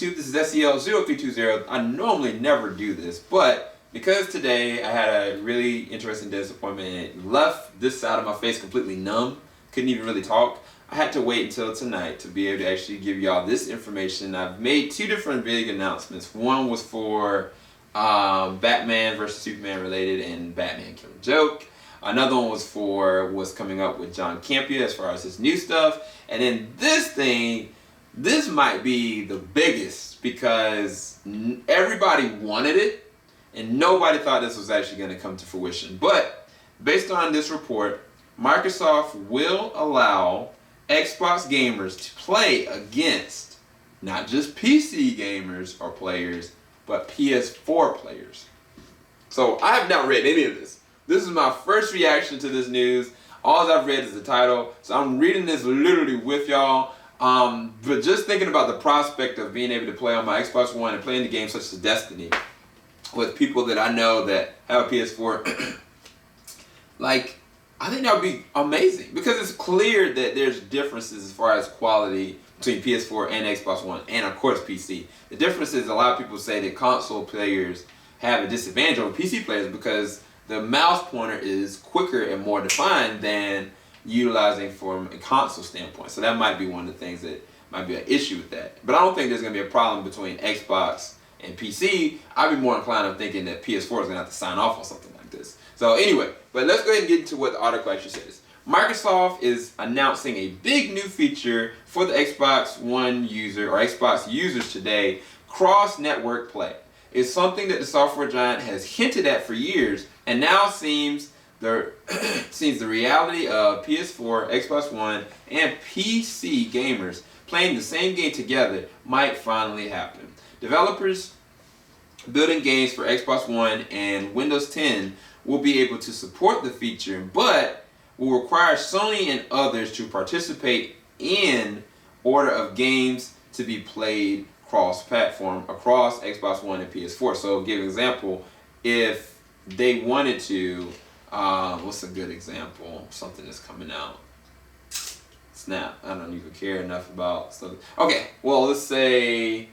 YouTube? This is SEL0320. I normally never do this, but because today I had a really interesting disappointment and it left this side of my face completely numb, couldn't even really talk, I had to wait until tonight to be able to actually give y'all this information. I've made two different big announcements. One was for Batman vs. Superman related and Batman Killing Joke. Another one was for what's coming up with John Campia as far as his new stuff. And then this might be the biggest because everybody wanted it and nobody thought this was actually going to come to fruition. But based on this report, Microsoft will allow Xbox gamers to play against not just PC gamers or players, but PS4 players. So I have not read any of this. This is my first reaction to this news. All I've read is the title, so I'm reading this literally with y'all. But just thinking about the prospect of being able to play on my Xbox One and playing the games such as Destiny with people that I know that have a PS4, like, I think that would be amazing because it's clear that there's differences as far as quality between PS4 and Xbox One and of course PC. The difference is a lot of people say that console players have a disadvantage over PC players because the mouse pointer is quicker and more defined than utilizing from a console standpoint. So that might be one of the things that might be an issue with that. But I don't think there's going to be a problem between Xbox and PC. I'd be more inclined of thinking that PS4 is going to have to sign off on something like this. So anyway, but let's go ahead and get into what the article actually says. Microsoft is announcing a big new feature for the Xbox One user or Xbox users today, cross-network play. It's something that the software giant has hinted at for years, and now seems the reality of PS4, Xbox One, and PC gamers playing the same game together might finally happen. Developers building games for Xbox One and Windows 10 will be able to support the feature, but will require Sony and others to participate in order of games to be played cross-platform across Xbox One and PS4. So, give an example, if they wanted to, what's a good example? Something that's coming out. Snap. I don't even care enough about stuff. Okay, well, let's say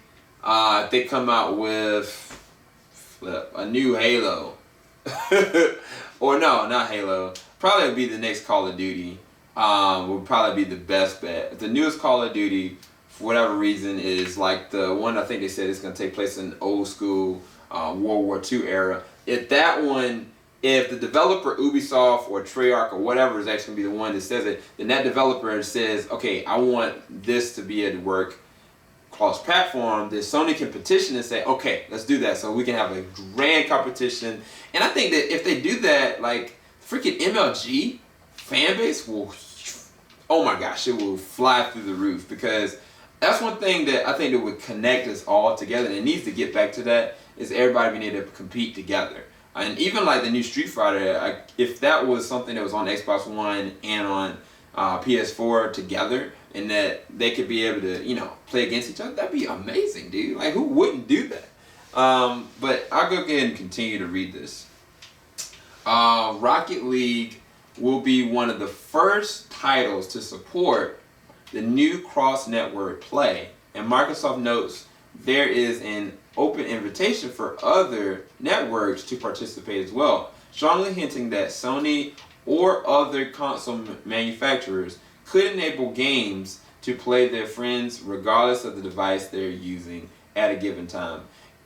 if they come out with a new Halo. Or no, not Halo. Probably would be the next Call of Duty. Would probably be the best bet. The newest Call of Duty, for whatever reason, is like the one I think they said is going to take place in old school World War II era. If the developer Ubisoft or Treyarch or whatever is actually going to be the one that says it, then that developer says, okay, I want this to be able to work cross-platform, then Sony can petition and say, okay, let's do that so we can have a grand competition. And I think that if they do that, like, freaking MLG fan base will, oh my gosh, it will fly through the roof, because that's one thing that I think that would connect us all together, and it needs to get back to that, is everybody being able to compete together. And even like the new Street Fighter, if that was something that was on Xbox One and on PS4 together, and that they could be able to, you know, play against each other, that'd be amazing, dude. Like, who wouldn't do that? But I'll go ahead and continue to read this. Rocket League will be one of the first titles to support the new cross-network play, and Microsoft notes there is an open invitation for other networks to participate as well, strongly hinting that Sony or other console manufacturers could enable games to play their friends regardless of the device they're using at a given time.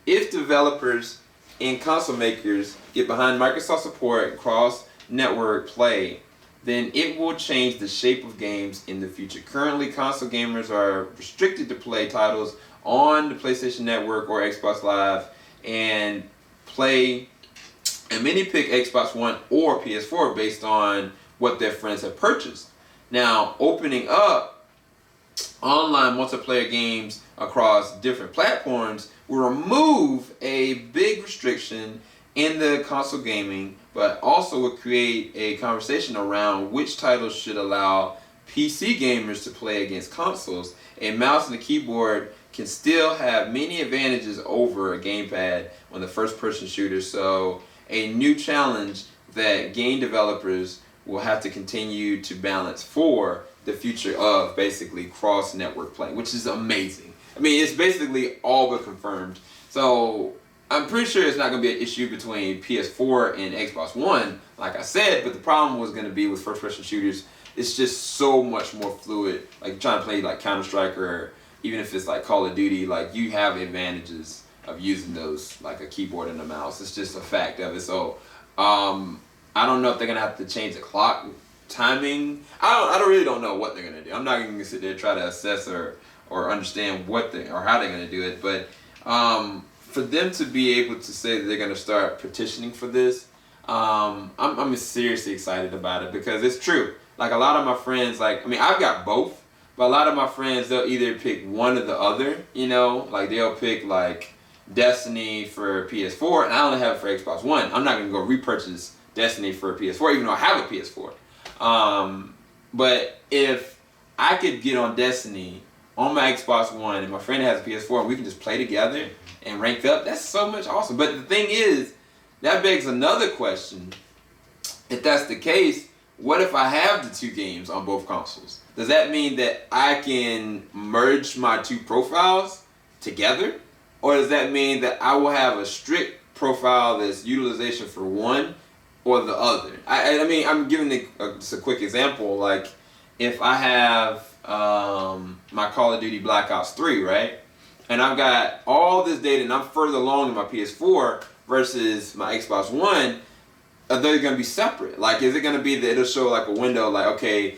If developers and console makers get behind Microsoft support and cross-network play, then it will change the shape of games in the future. Currently, console gamers are restricted to play titles on the PlayStation Network or Xbox Live and many pick Xbox One or PS4 based on what their friends have purchased. Now, opening up online multiplayer games across different platforms will remove a big restriction in the console gaming, but also will create a conversation around which titles should allow PC gamers to play against consoles. A mouse and a keyboard can still have many advantages over a gamepad on the first-person shooter, so a new challenge that game developers will have to continue to balance for the future of basically cross-network play, which is amazing. I mean, it's basically all but confirmed. So I'm pretty sure it's not going to be an issue between PS4 and Xbox One, like I said, but the problem was going to be with first-person shooters, it's just so much more fluid. Like trying to play like Counter-Strike, or even if it's like Call of Duty, like you have advantages of using those, like a keyboard and a mouse. It's just a fact of it. So I don't know if they're going to have to change the clock timing. I really don't know what they're going to do. I'm not going to sit there and try to assess or understand what they or how they're going to do it, but for them to be able to say that they're going to start petitioning for this, I'm seriously excited about it, because it's true. Like a lot of my friends, like, I mean, I've got both, but a lot of my friends, they'll either pick one or the other, you know, like they'll pick like Destiny for PS4, and I only have it for Xbox One. I'm not going to go repurchase Destiny for a PS4, even though I have a PS4. But if I could get on Destiny on my Xbox One and my friend has a PS4 and we can just play together and rank up, that's so much awesome. But the thing is, that begs another question. If that's the case, what if I have the two games on both consoles? Does that mean that I can merge my two profiles together? Or does that mean that I will have a strict profile that's utilization for one or the other? I mean, I'm giving just a quick example. Like, if I have my Call of Duty Black Ops 3, right? And I've got all this data and I'm further along in my PS4 versus my Xbox One, are they going to be separate? Like, is it going to be that it'll show like a window like, okay,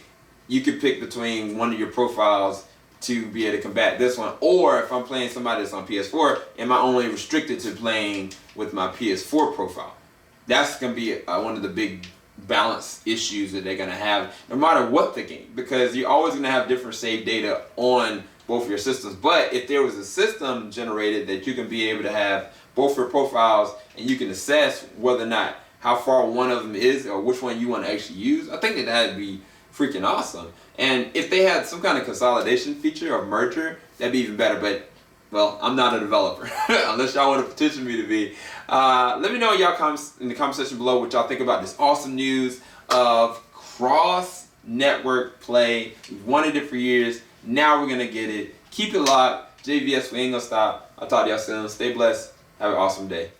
you could pick between one of your profiles to be able to combat this one, or if I'm playing somebody that's on PS4, am I only restricted to playing with my PS4 profile? That's going to be one of the big balance issues that they're going to have no matter what the game, because you're always going to have different save data on both your systems. But if there was a system generated that you can be able to have both your profiles and you can assess whether or not how far one of them is or which one you want to actually use, I think that would be freaking awesome. And if they had some kind of consolidation feature or merger, that'd be even better. But, well, I'm not a developer, unless y'all want to petition me to be. Let me know in the comment section below what y'all think about this awesome news of cross-network play. We've wanted it for years. Now we're going to get it. Keep it locked. JVS, we ain't going to stop. I'll talk to y'all soon. Stay blessed. Have an awesome day.